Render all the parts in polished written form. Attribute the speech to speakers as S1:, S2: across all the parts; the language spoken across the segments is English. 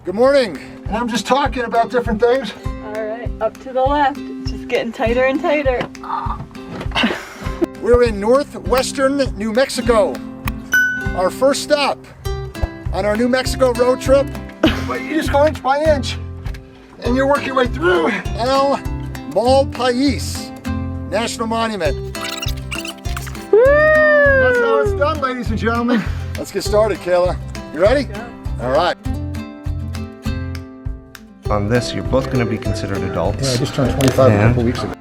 S1: Good morning. And I'm just talking about different things.
S2: All right, up to the left. It's just getting tighter and tighter.
S1: We're in northwestern New Mexico. Our first stop on our New Mexico road trip. But you just go inch by inch and you work your way through El Malpais National Monument.
S2: Woo!
S1: That's how it's done, ladies and gentlemen. Let's get started, Kayla. You ready? All right.
S3: On this, you're both going to be considered adults.
S1: Yeah, I just turned 25 a couple weeks ago.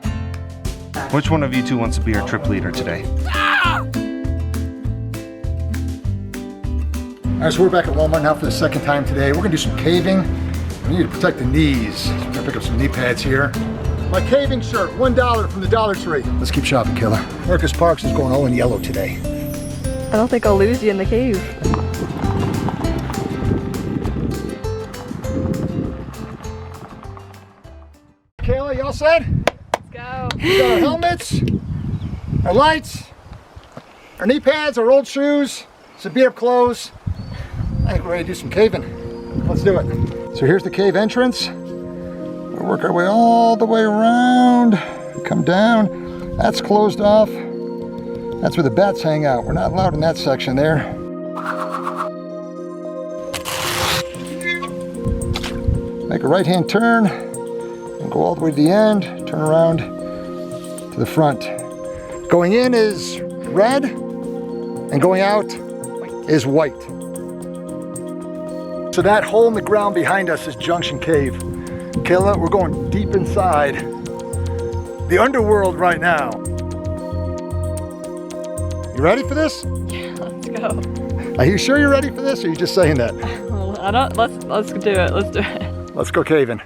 S3: Which one of you two wants to be our trip leader today?
S1: All right, so we're back at Walmart now for the second time today. We're gonna do some caving. We need to protect the knees. So we're gonna pick up some knee pads here. My caving shirt, $1 from the Dollar Tree. Let's keep shopping, Kayla. Marcus Parks is going all in yellow today.
S2: I don't think I'll lose you in the cave.
S1: Kayla, you all set?
S2: Let's go.
S1: We got our helmets, our lights, our knee pads, our old shoes, some beat up clothes. I think we're ready to do some caving. Let's do it. So here's the cave entrance. We'll work our way all the way around. Come down. That's closed off. That's where the bats hang out. We're not allowed in that section there. Make a right-hand turn and go all the way to the end. Turn around to the front. Going in is red and going out is white. So that hole in the ground behind us is Junction Cave. Kayla, we're going deep inside the underworld right now. You ready for this?
S2: Yeah, let's go.
S1: Are you sure you're ready for this, or are you just saying that?
S2: Well, I don't. Let's do it. Let's do it.
S1: Let's go caving.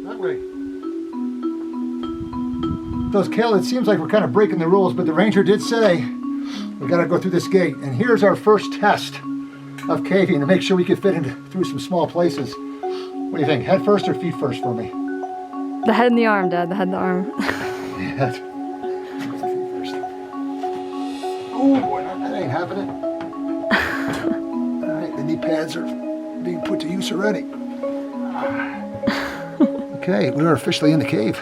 S1: That way. So, Kayla, it seems like we're kind of breaking the rules, but the ranger did say we got to go through this gate. And here's our first test of caving to make sure we can fit through some small places. What do you think? Head first or feet first for me?
S2: The head and the arm, Dad. The head and the arm.
S1: Yeah. Oh boy, that ain't happening. All right, the knee pads are being put to use already. Okay, we are officially in the cave.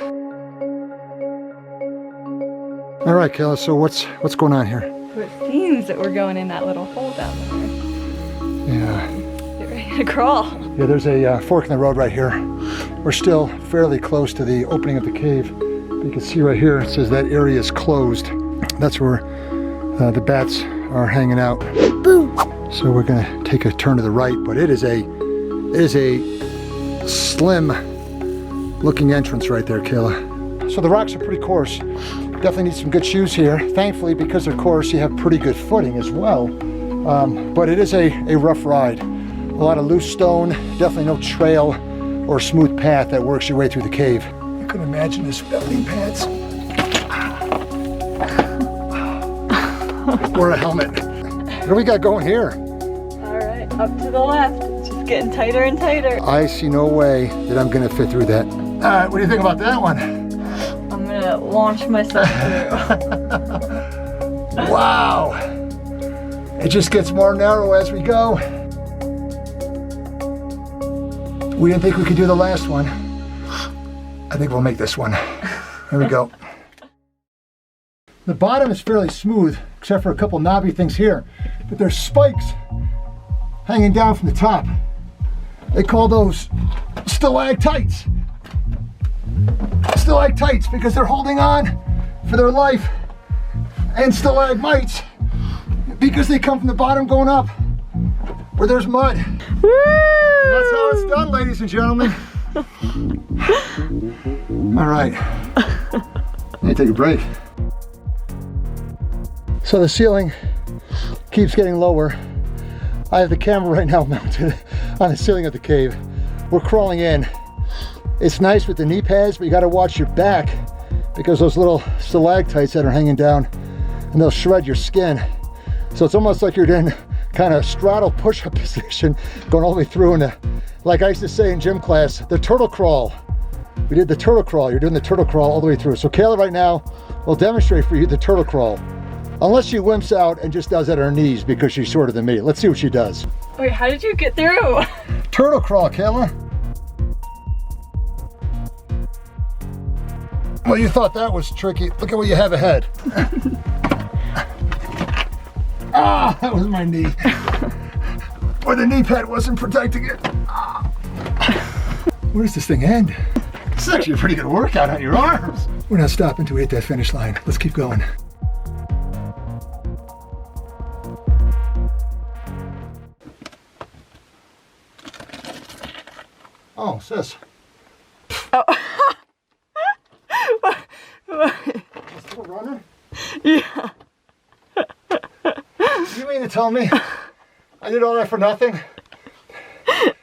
S1: All right, Kayla, so what's going on here?
S2: So it seems that we're going in that little hole down there.
S1: Yeah.
S2: Get ready to crawl.
S1: Yeah, there's a fork in the road right here. We're still fairly close to the opening of the cave. But you can see right here, it says that area is closed. That's where the bats are hanging out. Boom! So we're gonna take a turn to the right, but it is a slim looking entrance right there, Kayla. So the rocks are pretty coarse. Definitely need some good shoes here. Thankfully, because they're coarse, you have pretty good footing as well. But it is a rough ride. A lot of loose stone, definitely no trail or smooth path that works your way through the cave. I couldn't imagine this without knee pads. Or a helmet. What do we got going here?
S2: All right, up to the left. It's just getting tighter and tighter.
S1: I see no way that I'm gonna fit through that. All right, what do you think about that one?
S2: I'm gonna launch myself through.
S1: Wow. It just gets more narrow as we go. We didn't think we could do the last one. I think we'll make this one. Here we go. The bottom is fairly smooth, except for a couple knobby things here. But there's spikes hanging down from the top. They call those stalactites. Stalactites, because they're holding on for their life. And stalagmites, because they come from the bottom going up, where there's mud.
S2: Woo!
S1: And that's how it's done, ladies and gentlemen. All right, let me take a break. So the ceiling keeps getting lower. I have the camera right now mounted on the ceiling of the cave. We're crawling in. It's nice with the knee pads, but you gotta watch your back because those little stalactites that are hanging down, and they'll shred your skin. So it's almost like you're in kind of straddle push-up position going all the way through, and like I used to say in gym class, the turtle crawl. We did the turtle crawl. You're doing the turtle crawl all the way through. So Kayla right now will demonstrate for you the turtle crawl. Unless she wimps out and just does it at her knees because she's shorter than me. Let's see what she does.
S2: Wait, how did you get through?
S1: Turtle crawl, Kayla. Well, you thought that was tricky. Look at what you have ahead. Ah, that was my knee. Or the knee pad wasn't protecting it. Where does this thing end? This is actually a pretty good workout on your arms. We're not stopping until we hit that finish line. Let's keep going. Oh, sis.
S2: Oh.
S1: Still running?
S2: Yeah.
S1: You mean to tell me I did all that for nothing?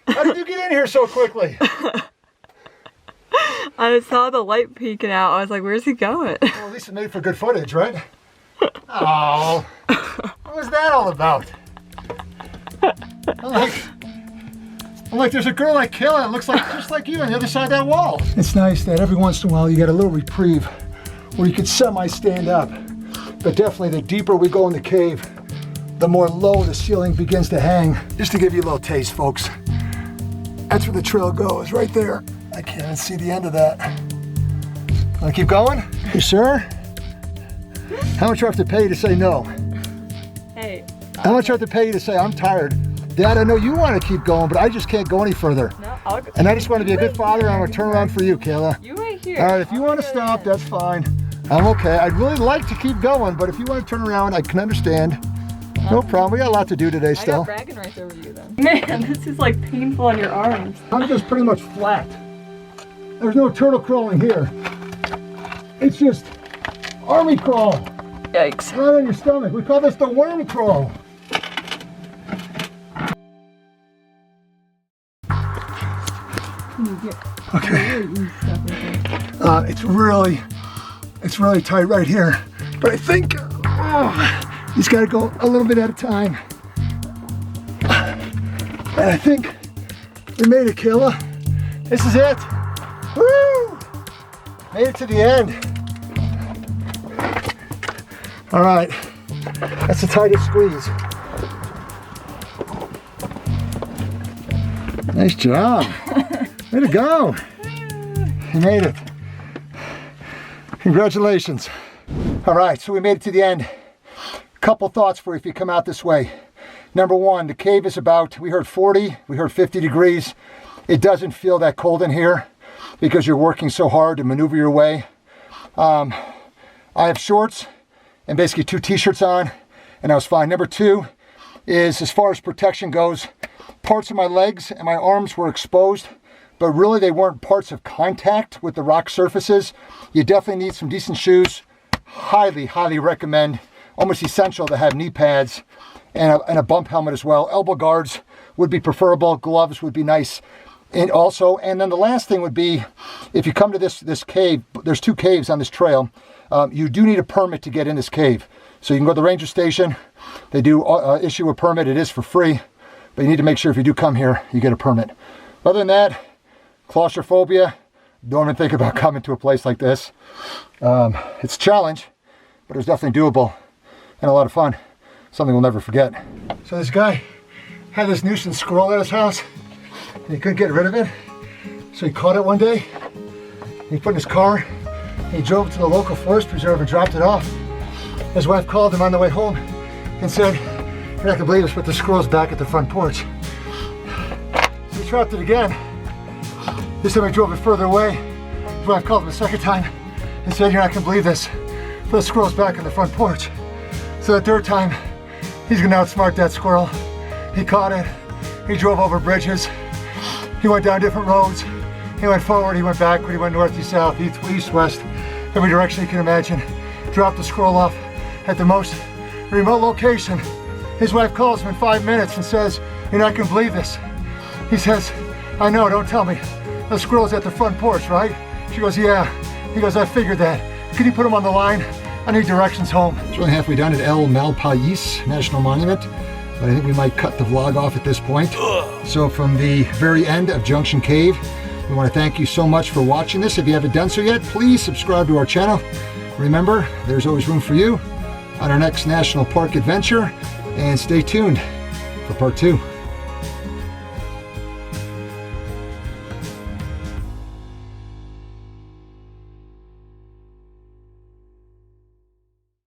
S1: How did you get in here so quickly?
S2: I saw the light peeking out. I was like, where's he going?
S1: Well, at least it made for good footage, right? Oh, what was that all about? I'm like, there's a girl like Kayla that looks like just like you on the other side of that wall. It's nice that every once in a while you get a little reprieve where you can semi-stand up. But definitely the deeper we go in the cave, the more low the ceiling begins to hang. Just to give you a little taste, folks. That's where the trail goes, right there. I can't even see the end of that. Wanna keep going? You sure? How much do I have to pay you to say no?
S2: Hey.
S1: How much do I have to pay you to say I'm tired? Dad, I know you want to keep going, but I just can't go any further.
S2: No, I'll go.
S1: And I just want to be a good father, and I'm going to turn around for you, Kayla.
S2: You wait here.
S1: All right, if you want to stop, that's fine. I'm okay. I'd really like to keep going, but if you want to turn around, I can understand. No problem. We got a lot to do today
S2: I
S1: still.
S2: got bragging rights over you then. Man, this is like painful on your arms.
S1: I'm just pretty much flat. There's no turtle crawling here. It's just army crawl.
S2: Yikes.
S1: Right on your stomach. We call this the worm crawl. Okay. It's really tight right here. But I think he's got to go a little bit at a time. And I think we made it, Kayla. This is it. Woo! Made it to the end. All right. That's the tightest squeeze. Nice job. Way to go. You made it. Congratulations. All right, so we made it to the end. Couple thoughts for you if you come out this way. Number one, the cave is about, we heard 40, we heard 50 degrees. It doesn't feel that cold in here because you're working so hard to maneuver your way. I have shorts and basically 2 t-shirts on, and I was fine. Number two is, as far as protection goes, parts of my legs and my arms were exposed, but really they weren't parts of contact with the rock surfaces. You definitely need some decent shoes. Highly, highly recommend, almost essential to have knee pads and a bump helmet as well. Elbow guards would be preferable. Gloves would be nice. And then the last thing would be, if you come to this cave, there's 2 caves on this trail. You do need a permit to get in this cave. So you can go to the ranger station. They do issue a permit. It is for free, but you need to make sure if you do come here, you get a permit. Other than that, claustrophobia, don't even think about coming to a place like this. It's a challenge, but it was definitely doable and a lot of fun. Something we'll never forget. So this guy had this nuisance squirrel at his house, and he couldn't get rid of it. So he caught it one day, he put it in his car, and he drove to the local forest preserve and dropped it off. His wife called him on the way home and said, "You're not gonna believe this, but the squirrel's back at the front porch." So he trapped it again. This time he drove it further away. His wife called him a second time and said, "You're not gonna believe this, but the squirrel's back on the front porch." So the third time, he's gonna outsmart that squirrel. He caught it, he drove over bridges, he went down different roads, he went forward, he went backward, he went north, east, south, east, west, every direction you can imagine. Dropped the squirrel off at the most remote location. His wife calls him in 5 minutes and says, "You're not gonna believe this." He says, "I know, don't tell me. The squirrel's at the front porch, right?" She goes, "Yeah." He goes, "I figured that. Could you put him on the line? I need directions home." It's only halfway done at Malpais National Monument, but I think we might cut the vlog off at this point. So from the very end of Junction Cave, we want to thank you so much for watching this. If you haven't done so yet, please subscribe to our channel. Remember, there's always room for you on our next national park adventure, and stay tuned for part 2.